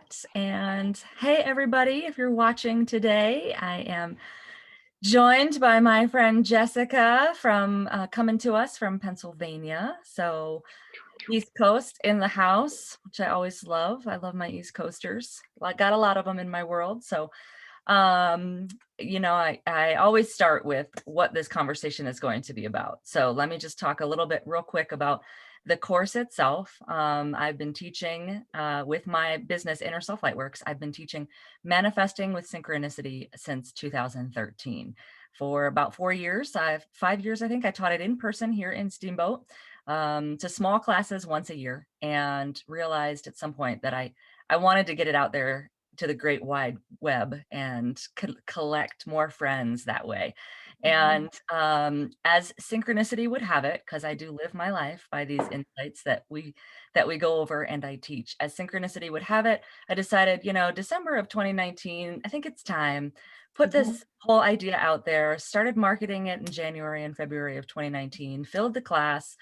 chat. And hey, everybody, if you're watching today, I am joined by my friend Jessica from coming to us from Pennsylvania. So East Coast in the house, which I always love. I love my East Coasters. I got a lot of them in my world. So um, I always start with what this conversation is going to be about. So let me just talk a little bit real quick about the course itself. I've been teaching with my business, Inner Self Lightworks. I've been teaching manifesting with synchronicity since 2013. For about 4 years, 5 years, I think. I taught it in person here in Steamboat to small classes once a year, and realized at some point that I wanted to get it out there to the great wide web and collect more friends that way. And as synchronicity would have it, because I do live my life by these insights that we go over and I teach, as synchronicity would have it, I decided, December of 2019, I think it's time, put this whole idea out there, started marketing it in January and February of 2019, filled the class,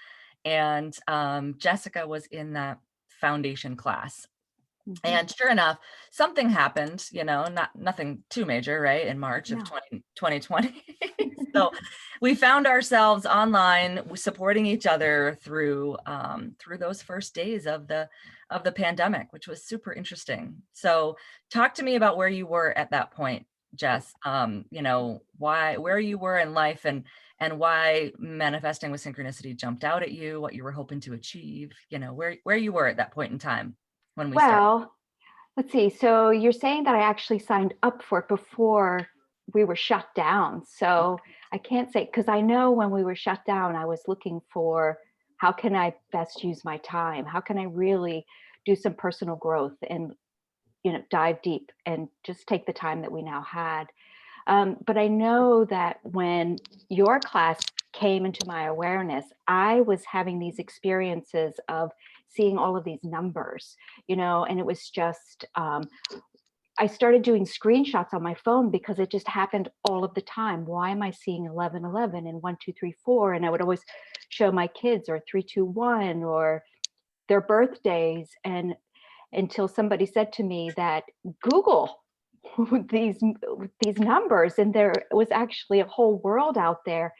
and Jessica was in that foundation class. And sure enough, something happened, nothing too major, right? In March of 2020. So we found ourselves online supporting each other through those first days of the pandemic, which was super interesting. So talk to me about where you were at that point, Jess. Where you were in life, and why manifesting with synchronicity jumped out at you, what you were hoping to achieve, where you were at that point in time when we started. Well, let's see. So you're saying that I actually signed up for it before we were shut down. So I can't say, because I know when we were shut down, I was looking for how can I best use my time? How can I really do some personal growth and, dive deep and just take the time that we now had. But I know that when your class came into my awareness, I was having these experiences of seeing all of these numbers, and it was just, I started doing screenshots on my phone because it just happened all of the time. Why am I seeing 1111 and 1234? And I would always show my kids, or 321, or their birthdays. And until somebody said to me that Google these numbers, and there was actually a whole world out there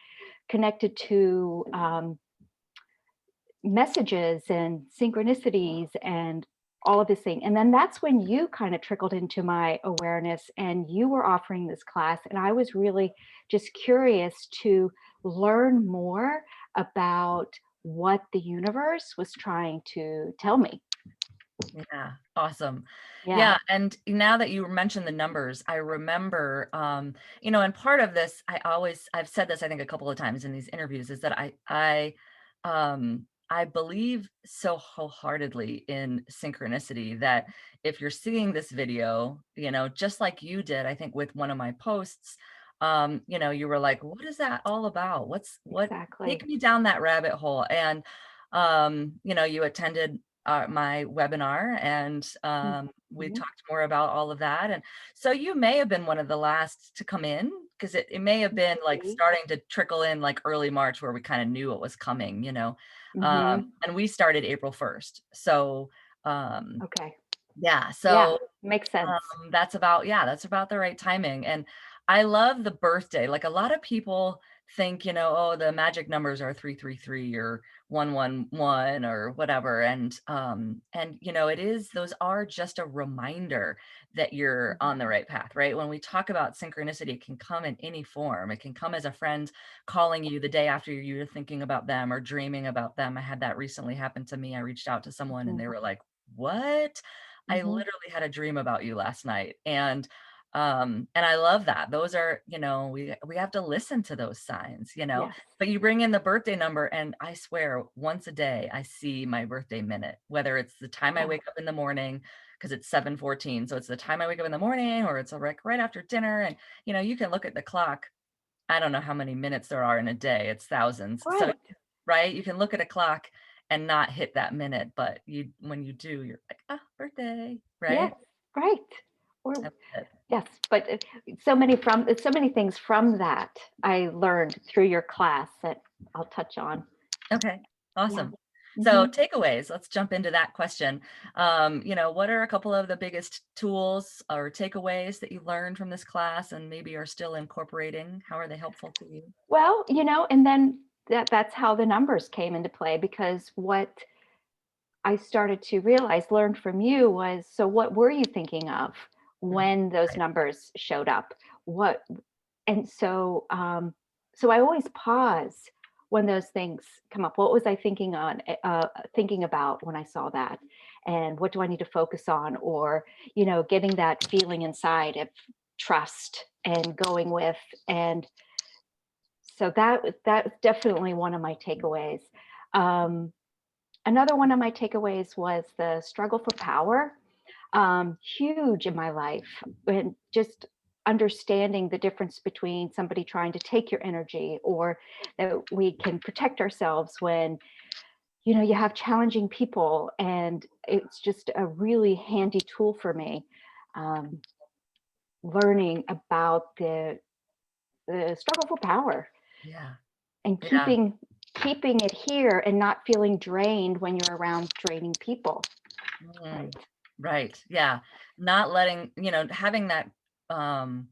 connected to messages and synchronicities and all of this thing. And then that's when you kind of trickled into my awareness, and you were offering this class, and I was really just curious to learn more about what the universe was trying to tell me. Yeah, awesome. Yeah. Yeah, and now that you mentioned the numbers, I remember, and part of this, I've said this, I think, a couple of times in these interviews, is that I believe so wholeheartedly in synchronicity that if you're seeing this video, just like you did, I think with one of my posts, you were like, what is that all about? What Exactly. take me down that rabbit hole. And, you attended my webinar, and we talked more about all of that. And so you may have been one of the last to come in, because it may have been like starting to trickle in like early March, where we kind of knew what was coming, and we started April 1st. So Okay. yeah, Yeah, so makes sense. that's about the right timing. And I love the birthday. Like, a lot of people think, oh, the magic numbers are 333 or 111 or whatever. And those are just a reminder that you're on the right path, right? When we talk about synchronicity, it can come in any form. It can come as a friend calling you the day after you're thinking about them or dreaming about them. I had that recently happen to me. I reached out to someone and they were like, what? I literally had a dream about you last night. And I love that. Those are, we have to listen to those signs, Yes. but you bring in the birthday number, and I swear once a day I see my birthday minute, whether it's the time I wake up in the morning, because it's 7:14. So it's the time I wake up in the morning, or it's right after dinner. And, you can look at the clock. I don't know how many minutes there are in a day. It's thousands. So, Right. right. You can look at a clock and not hit that minute, but when you do, you're like, oh, birthday, Yes. right? Right. Or That's it. yes, but so many things from that I learned through your class that I'll touch on. Okay, Yeah. awesome. So Hmm. takeaways, let's jump into that question. What are a couple of the biggest tools or takeaways that you learned from this class and maybe are still incorporating? How are they helpful to you? Well, and then that's how the numbers came into play, because what I started to realize, learned from you, was, so what were you thinking of Mhm. when those Right. numbers showed up? What and so I always pause when those things come up. What was I thinking about when I saw that? And what do I need to focus on? Or, getting that feeling inside of trust and going with. And so that's definitely one of my takeaways. Um, Another one of my takeaways was the struggle for power, huge in my life, and just understanding the difference between somebody trying to take your energy, or that we can protect ourselves when you have challenging people. And it's just a really handy tool for me, um, learning about the struggle for power, Yeah. and Yeah. keeping it here and not feeling drained when you're around draining people. Right. Mm, right. Yeah. Not letting, having um,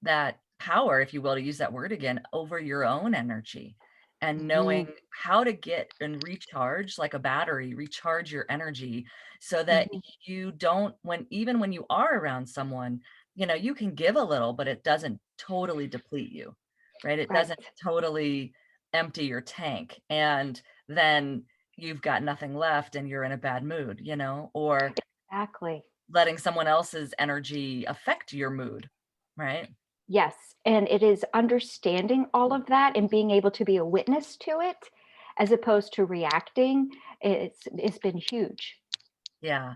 that power, if you will, to use that word again, over your own energy and Hmm. knowing how to get and recharge like a battery, recharge your energy so that Hmm. you don't, even when you are around someone, you can give a little, but it doesn't totally deplete you, right? It Right. doesn't totally empty your tank. And then you've got nothing left and you're in a bad mood, or Exactly. letting someone else's energy affect your mood, right? Yes. And it is understanding all of that and being able to be a witness to it as opposed to reacting. It's been huge. Yeah.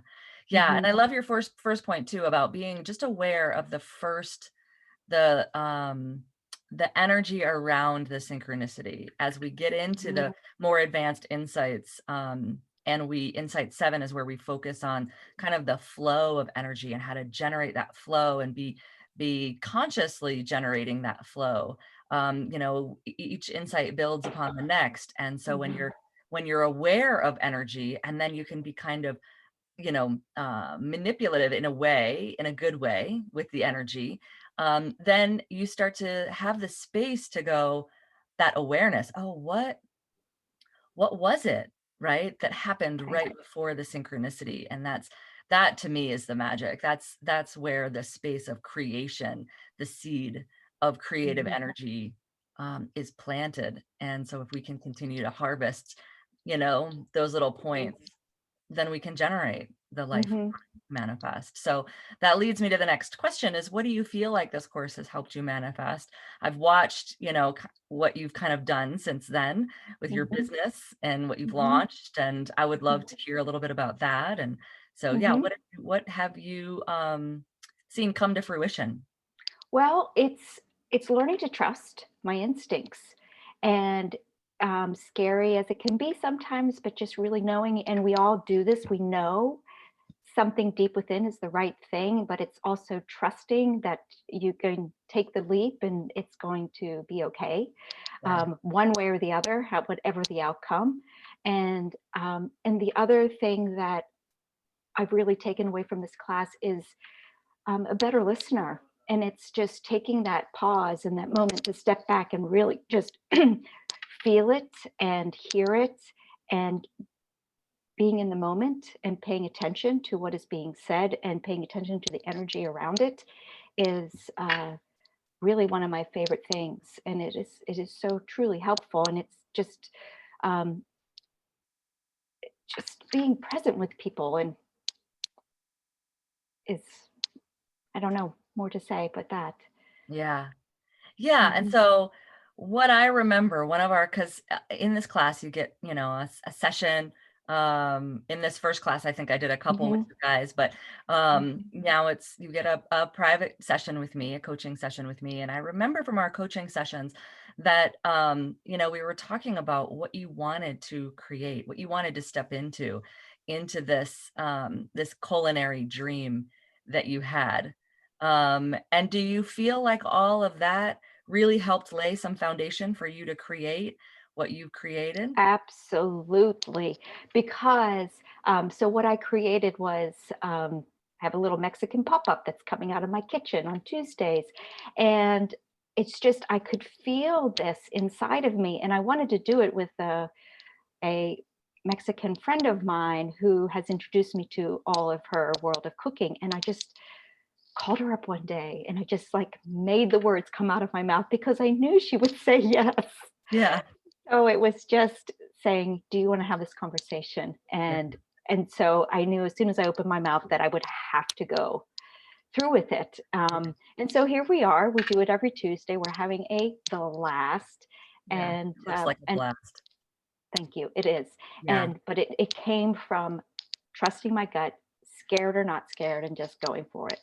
Yeah, and Hmm. I love your first point too about being just aware of the energy around the synchronicity as we get into Hmm. the more advanced insights. And insight 7 is where we focus on kind of the flow of energy and how to generate that flow and be consciously generating that flow. Each insight builds upon the next. And so when Hmm. you're aware of energy, and then you can be kind of manipulative in a way, in a good way with the energy, then you start to have the space to go, that awareness. Oh, what was it, right? That happened Right. right before the synchronicity. And that to me is the magic. That's where the space of creation, the seed of creative Hmm. energy is planted. And so if we can continue to harvest, those little points, then we can generate the life Hmm. manifest. So that leads me to the next question is, what do you feel like this course has helped you manifest? I've watched, what you've kind of done since then with your Hmm. business and what you've Hmm. launched. And I would love to hear a little bit about that. And so, yeah, Hmm. what have you seen come to fruition? Well, it's learning to trust my instincts, and scary as it can be sometimes, but just really knowing. And we all do this. We know something deep within is the right thing, but it's also trusting that you can take the leap and it's going to be okay, Yeah. one way or the other, whatever the outcome. And the other thing that I've really taken away from this class is a better listener. And it's just taking that pause and that moment to step back and really just feel it and hear it, and being in the moment and paying attention to what is being said and paying attention to the energy around it is really one of my favorite things. And it is so truly helpful. And it's um, just being present with people, and is, I don't know more to say but that. Yeah. Yeah, and Hmm. so what I remember, one of our, because in this class you get, a session. In this first class, I think I did a couple with Hmm. you guys, but Hmm. now you get a private session with me, a coaching session with me. And I remember from our coaching sessions that we were talking about what you wanted to create, what you wanted to step into this culinary dream that you had. And do you feel like all of that really helped lay some foundation for you to create what you've created? Absolutely. Because, so what I created was, I have a little Mexican pop-up that's coming out of my kitchen on Tuesdays. And it's just, I could feel this inside of me. And I wanted to do it with a Mexican friend of mine who has introduced me to all of her world of cooking. And I just called her up one day and I just like made the words come out of my mouth because I knew she would say yes. Yeah. So it was just saying, "Do you want to have this conversation?" Yeah. And so I knew as soon as I opened my mouth that I would have to go through with it. And so here we are. We do it every Tuesday. We're having a blast, Yeah. It looks like a and blast. thank you. It is, Yeah. but it came from trusting my gut, scared or not scared, and just going for it.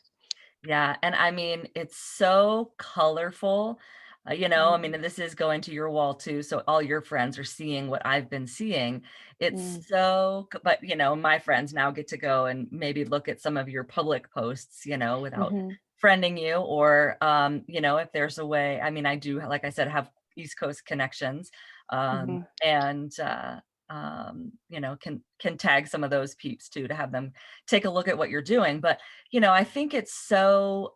Yeah, and I mean, it's so colorful. I mean, Mm, and this is going to your wall too, so all your friends are seeing what I've been seeing. It's mm, so, but my friends now get to go and maybe look at some of your public posts, without mhm, friending you, or if there's a way. I mean, I do, like I said, have East Coast connections, mhm. and can tag some of those peeps too to have them take a look at what you're doing. But I think it's so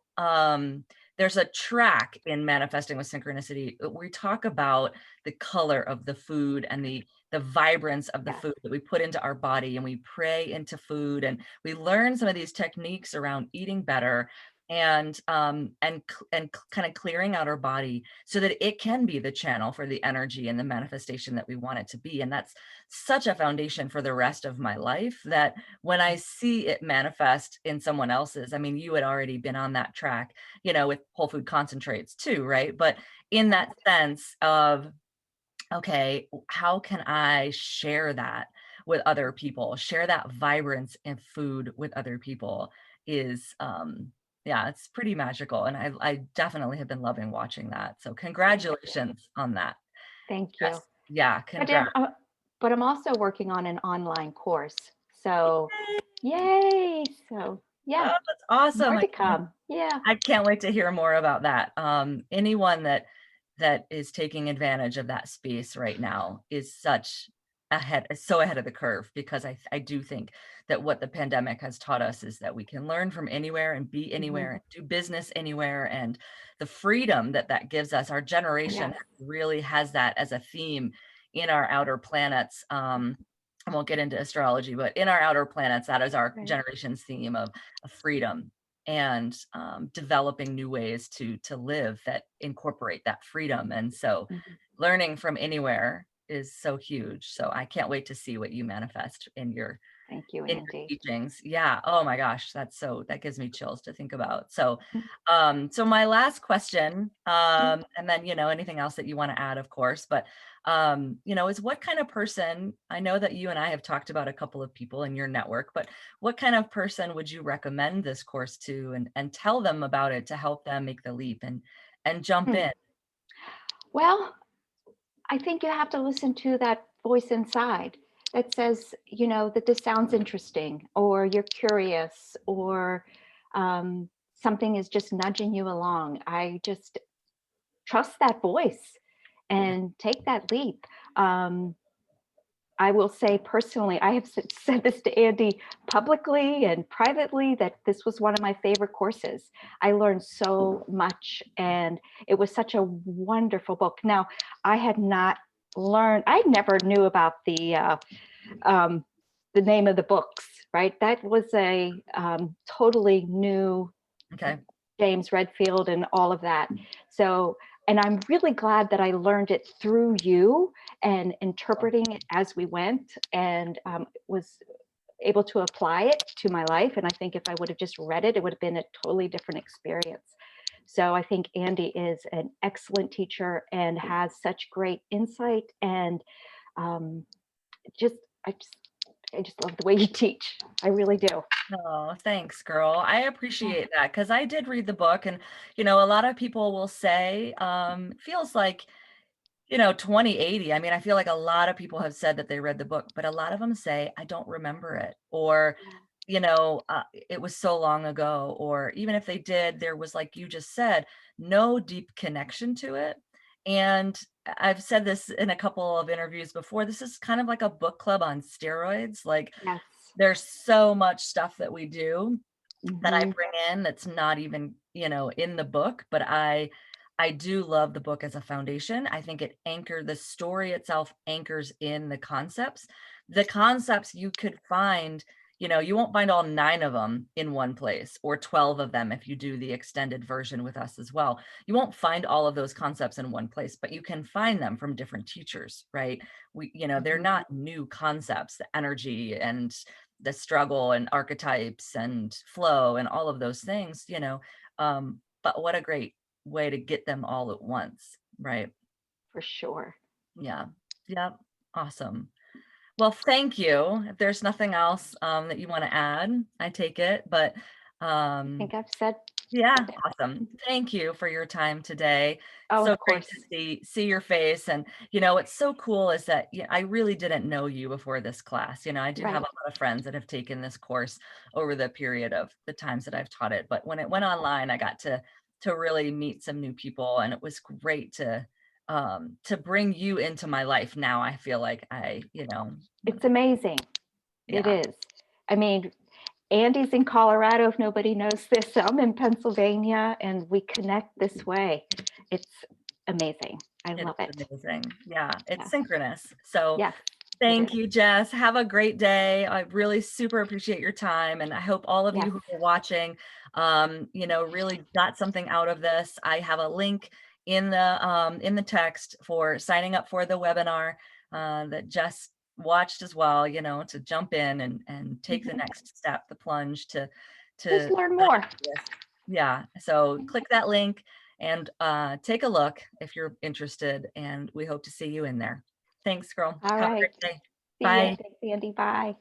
there's a track in Manifesting with Synchronicity. We talk about the color of the food and the vibrance of the Yes. food that we put into our body, and we pray into food, and we learn some of these techniques around eating better, and kind of clearing out our body so that it can be the channel for the energy and the manifestation that we want it to be. And that's such a foundation for the rest of my life, that when I see it manifest in someone else's, I mean, you had already been on that track, with whole food concentrates too, right? But in that Right. sense of, okay, how can I share that with other people? Share that vibrance in food with other people is, yeah, it's pretty magical. And I definitely have been loving watching that. So Thank you. congratulations on that. Thank you. Yes. Yeah, But congrats. I'm also working on an online course. So, yay! So, Oh, yeah, that's awesome. more I to can't come. Yeah. I can't wait to hear more about that. Anyone that is taking advantage of that space right now is so ahead of the curve, because I do think that what the pandemic has taught us is that we can learn from anywhere and be anywhere Mhm. and do business anywhere, and the freedom that that gives us. Our generation Yes. really has that as a theme in our outer planets. I won't get into astrology, but in our outer planets, that is our Right. generation's theme of freedom, and developing new ways to live that incorporate that freedom. And so Mhm. learning from anywhere is so huge. So I can't wait to see what you manifest Thank you, in your Andy. teachings. Yeah. Oh my gosh, that gives me chills to think about. So, Mm, so my last question, mm, and then, anything else that you want to add, of course, but, is what kind of person, I know that you and I have talked about a couple of people in your network, but what kind of person would you recommend this course to, and tell them about it to help them make the leap and jump hmm. in? Well, I think you have to listen to that voice inside that says, that this sounds interesting, or you're curious, or something is just nudging you along. I just trust that voice Yeah. and take that leap. Um, I will say personally, I have said this to Andy publicly and privately, that this was one of my favorite courses. I learned so much, and it was such a wonderful book. Now, I had not I never knew about um, the name of the books, right? That was a totally new Okay. James Redfield and all of that. So, and I'm really glad that I learned it through you and interpreting it as we went, and was able to apply it to my life. And I think if I would have just read it, it would have been a totally different experience. So I think Andy is an excellent teacher and has such great insight, and um, just I just I just love the way you teach. I really do. Oh, thanks, girl. I Yeah. appreciate that, because I did read the book, and a lot of people will say, feels like 2080. I mean, I feel like a lot of people have said that they read the book, but a lot of them say, I don't remember it, or, it was so long ago, or even if they did, there was, like you just said, no deep connection to it. And I've said this in a couple of interviews before, this is kind of like a book club on steroids. Like Yes. there's so much stuff that we do that I Hmm. bring in that's not even, in the book, but I do love the book as a foundation. I think the story itself anchors in the concepts. The concepts you could find, you won't find all 9 of them in one place, or 12 of them if you do the extended version with us as well. You won't find all of those concepts in one place, but you can find them from different teachers, right? They're Hmm. not new concepts, the energy and the struggle and archetypes and flow and all of those things, but what a great way to get them all at once, right? For sure. Yeah. Yep. Awesome. Well, thank you. If there's nothing else that you want to add, I take it. But I um, think I've said yeah, it. awesome. Thank you for your time today. Oh, So of great course. to see your face. And what's so cool is that I really didn't know you before this class. I do have Right. a lot of friends that have taken this course over the period of the times that I've taught it. But when it went online, I got to really meet some new people, and it was great to bring you into my life. Now I feel like It's amazing. It yeah, is. I mean, Andy's in Colorado, if nobody knows this. I'm in Pennsylvania, and we connect this way. It's amazing. I it love is it. amazing. Yeah, it's Yes. synchronous. So Yes, it thank is. you, Jess. Have a great day. I really super appreciate your time. And I hope all of you Yes. who are watching, really got something out of this. I have a link in the text for signing up for the webinar that Jess watched as well, to jump in and take the Mhm. next step, the plunge Just to learn more. this. Yeah. So click that link and take a look if you're interested. And we hope to see you in there. Thanks, girl. All Have a right. great day. See ya. Bye. Thanks, Andy. Bye.